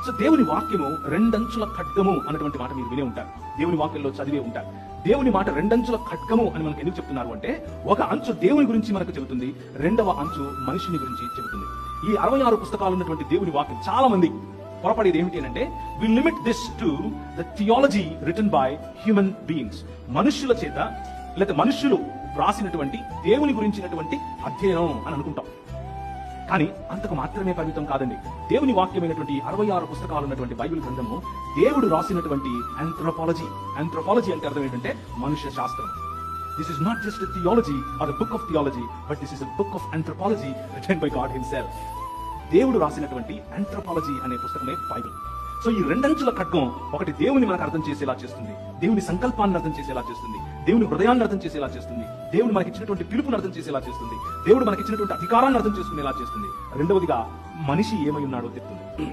So దేవుని వాక్యము రెండంచుల ఖడ్గము అన్నటువంటి మాట మీరు వినే ఉంటారు, దేవుని వాక్యంలో చదివే ఉంటారు. దేవుని మాట రెండంచుల ఖడ్గము అని మనకు ఎందుకు చెప్తున్నారు అంటే, ఒక అంచు దేవుని గురించి మనకు చెబుతుంది, రెండవ అంచు మనిషిని గురించి చెబుతుంది. ఈ 66 పుస్తకాలు ఉన్నటువంటి దేవుని వాక్యం చాలా మంది పొరపడేది ఏమిటి అంటే, we limit this to the theology written by human beings. మనుష్యుల చేత లేదా మనుష్యులు రాసినటువంటి దేవుని గురించినటువంటి అధ్యయనం అని అనుకుంటాం. కానీ అంతకు మాత్రమే పరిమితం కాదండి. దేవుని వాక్యమైనటువంటి 66 పుస్తకాలు ఉన్నటువంటి బైబిల్ గ్రంథము దేవుడు రాసినటువంటి ఆంథ్రోపాలజీ. ఆంథ్రోపాలజీ అంటే అర్థం ఏంటంటే మనుష్య శాస్త్రం. This is not just a theology or a book of theology, but this is a book of anthropology written by God himself. దేవుడు రాసినటువంటి ఆంథ్రోపాలజీ అనే పుస్తకమే బైబిల్. సో ఈ రెండంచుల ఖడ్గం ఒకటి దేవుని మనకు అర్థం చేసేలా చేస్తుంది, దేవుని సంకల్పాన్ని అర్థం చేసేలా చేస్తుంది, దేవుని హృదయాన్ని అర్థం చేసేలా చేస్తుంది, దేవుడు మనకి ఇచ్చినటువంటి పిలుపుని అర్థం చేసేలా చేస్తుంది, దేవుడు మనకి ఇచ్చినటువంటి అధికారాన్ని అర్థం చేసుకునేలా చేస్తుంది. రెండవదిగా మనిషి ఏమై ఉన్నాడో చెప్తుంది.